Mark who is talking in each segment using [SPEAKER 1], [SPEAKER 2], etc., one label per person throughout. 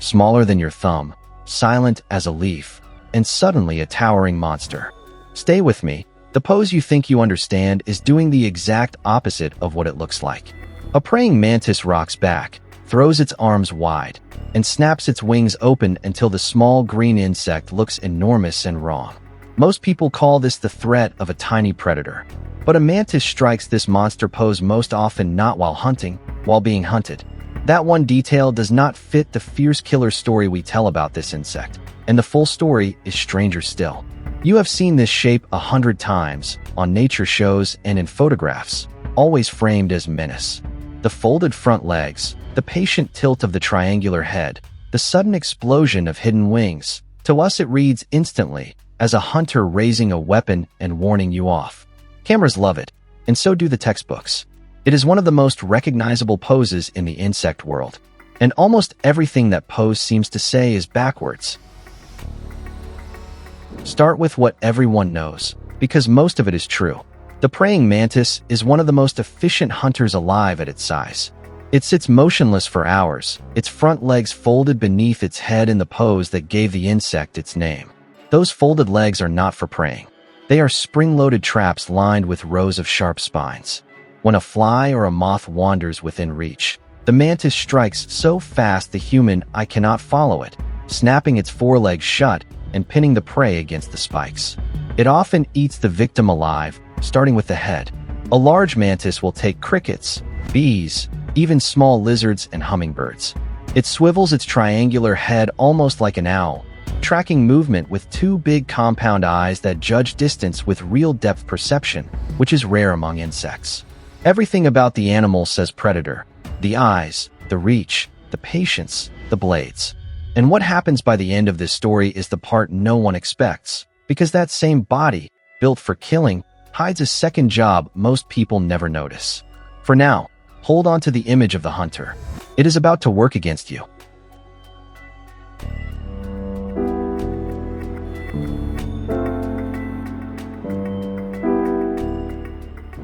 [SPEAKER 1] smaller than your thumb, silent as a leaf, and suddenly a towering monster. Stay with me. The pose you think you understand is doing the exact opposite of what it looks like. A praying mantis rocks back, throws its arms wide, and snaps its wings open until the small green insect looks enormous and wrong. Most people call this the threat of a tiny predator. But a mantis strikes this monster pose most often not while hunting, while being hunted. That one detail does not fit the fierce killer story we tell about this insect, and the full story is stranger still. You have seen this shape 100 times, on nature shows and in photographs, always framed as menace. The folded front legs, the patient tilt of the triangular head, the sudden explosion of hidden wings. To us it reads instantly, as a hunter raising a weapon and warning you off. Cameras love it, and so do the textbooks. It is one of the most recognizable poses in the insect world, and almost everything that pose seems to say is backwards. Start with what everyone knows, because most of it is true. The praying mantis is one of the most efficient hunters alive at its size. It sits motionless for hours, its front legs folded beneath its head in the pose that gave the insect its name. Those folded legs are not for preying. They are spring-loaded traps lined with rows of sharp spines. When a fly or a moth wanders within reach, the mantis strikes so fast the human eye cannot follow it, snapping its forelegs shut and pinning the prey against the spikes. It often eats the victim alive, starting with the head. A large mantis will take crickets, bees, even small lizards and hummingbirds. It swivels its triangular head almost like an owl, tracking movement with two big compound eyes that judge distance with real depth perception, which is rare among insects. Everything about the animal says predator. The eyes, the reach, the patience, the blades. And what happens by the end of this story is the part no one expects, because that same body, built for killing, hides a second job most people never notice. For now, hold on to the image of the hunter. It is about to work against you.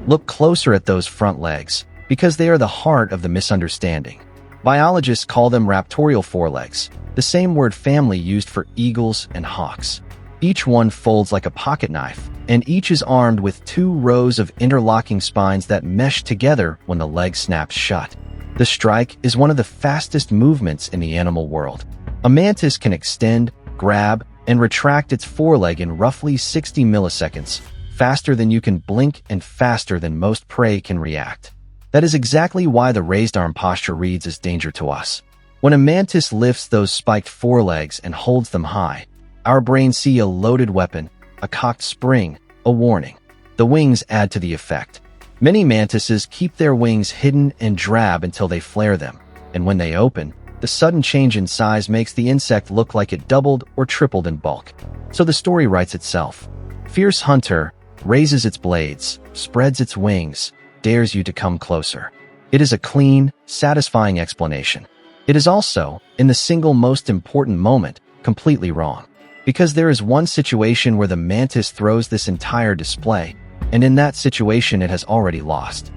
[SPEAKER 1] Look closer at those front legs, because they are the heart of the misunderstanding. Biologists call them raptorial forelegs, the same word family used for eagles and hawks. Each one folds like a pocket knife, and each is armed with 2 rows of interlocking spines that mesh together when the leg snaps shut. The strike is one of the fastest movements in the animal world. A mantis can extend, grab, and retract its foreleg in roughly 60 milliseconds, faster than you can blink and faster than most prey can react. That is exactly why the raised arm posture reads as danger to us. When a mantis lifts those spiked forelegs and holds them high, our brains see a loaded weapon, a cocked spring, a warning. The wings add to the effect. Many mantises keep their wings hidden and drab until they flare them, and when they open, the sudden change in size makes the insect look like it doubled or tripled in bulk. So the story writes itself. Fierce hunter raises its blades, spreads its wings, dares you to come closer. It is a clean, satisfying explanation. It is also, in the single most important moment, completely wrong. Because there is one situation where the mantis throws this entire display, and in that situation it has already lost.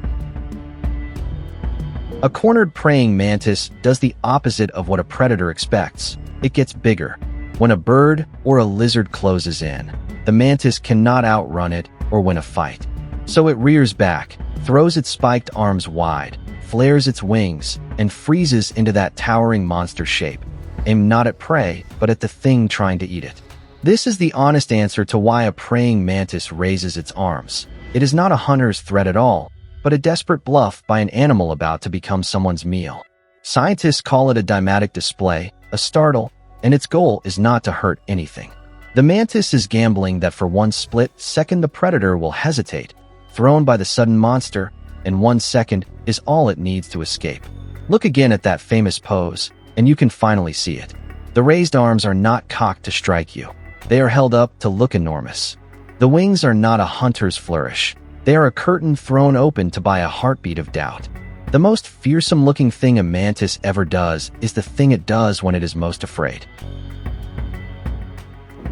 [SPEAKER 1] A cornered praying mantis does the opposite of what a predator expects. It gets bigger. When a bird or a lizard closes in, the mantis cannot outrun it or win a fight. So it rears back, throws its spiked arms wide, flares its wings, and freezes into that towering monster shape, aimed not at prey, but at the thing trying to eat it. This is the honest answer to why a praying mantis raises its arms. It is not a hunter's threat at all, but a desperate bluff by an animal about to become someone's meal. Scientists call it a deimatic display, a startle, and its goal is not to hurt anything. The mantis is gambling that for one split second the predator will hesitate, thrown by the sudden monster, and 1 second is all it needs to escape. Look again at that famous pose, and you can finally see it. The raised arms are not cocked to strike you. They are held up to look enormous. The wings are not a hunter's flourish. They are a curtain thrown open to buy a heartbeat of doubt. The most fearsome-looking thing a mantis ever does is the thing it does when it is most afraid.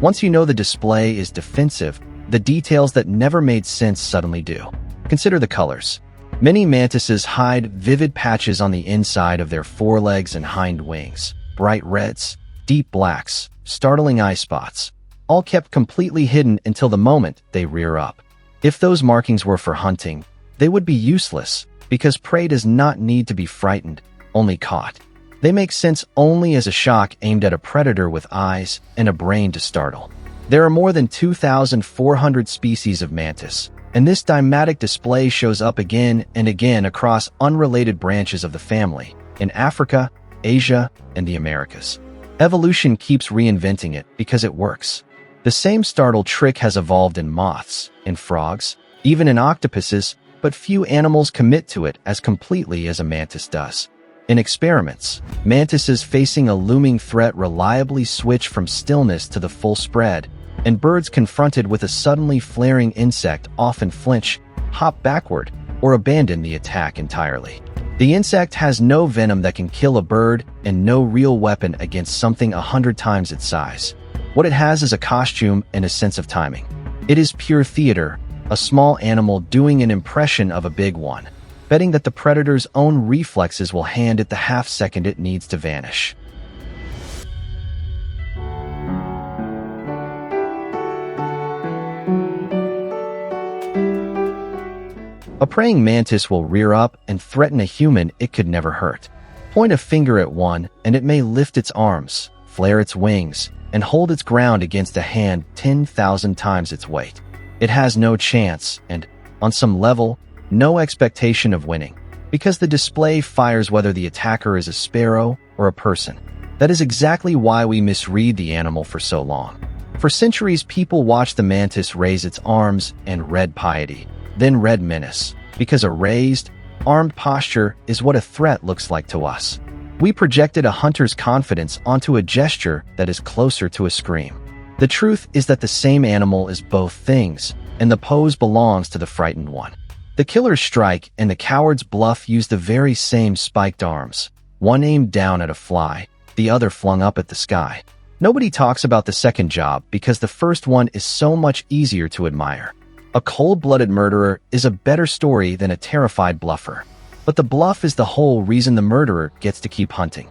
[SPEAKER 1] Once you know the display is defensive, the details that never made sense suddenly do. Consider the colors. Many mantises hide vivid patches on the inside of their forelegs and hind wings. bright reds, deep blacks, startling eyespots, all kept completely hidden until the moment they rear up. If those markings were for hunting, they would be useless, because prey does not need to be frightened, only caught. They make sense only as a shock aimed at a predator with eyes and a brain to startle. There are more than 2,400 species of mantis, and this deimatic display shows up again and again across unrelated branches of the family, in Africa, Asia, and the Americas. Evolution keeps reinventing it because it works. The same startle trick has evolved in moths, in frogs, even in octopuses, but few animals commit to it as completely as a mantis does. In experiments, mantises facing a looming threat reliably switch from stillness to the full spread, and birds confronted with a suddenly flaring insect often flinch, hop backward, or abandon the attack entirely. The insect has no venom that can kill a bird and no real weapon against something 100 times its size. What it has is a costume and a sense of timing. It is pure theater, a small animal doing an impression of a big one, betting that the predator's own reflexes will hand it the half-second it needs to vanish. A praying mantis will rear up and threaten a human it could never hurt. Point a finger at one, and it may lift its arms, flare its wings, and hold its ground against a hand 10,000 times its weight. It has no chance and, on some level, no expectation of winning, because the display fires whether the attacker is a sparrow or a person. That is exactly why we misread the animal for so long. For centuries, people watched the mantis raise its arms and read piety, then read menace, because a raised, armed posture is what a threat looks like to us. We projected a hunter's confidence onto a gesture that is closer to a scream. The truth is that the same animal is both things, and the pose belongs to the frightened one. The killer's strike and the coward's bluff use the very same spiked arms, one aimed down at a fly, the other flung up at the sky. Nobody talks about the second job because the first one is so much easier to admire. A cold-blooded murderer is a better story than a terrified bluffer. But the bluff is the whole reason the murderer gets to keep hunting.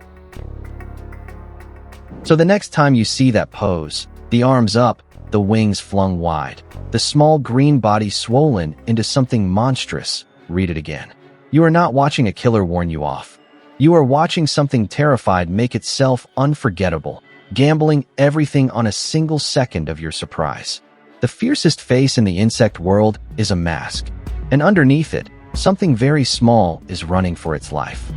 [SPEAKER 1] So the next time you see that pose, the arms up, the wings flung wide, the small green body swollen into something monstrous, read it again. You are not watching a killer warn you off. You are watching something terrified make itself unforgettable, gambling everything on a single second of your surprise. The fiercest face in the insect world is a mask, and underneath it, something very small is running for its life.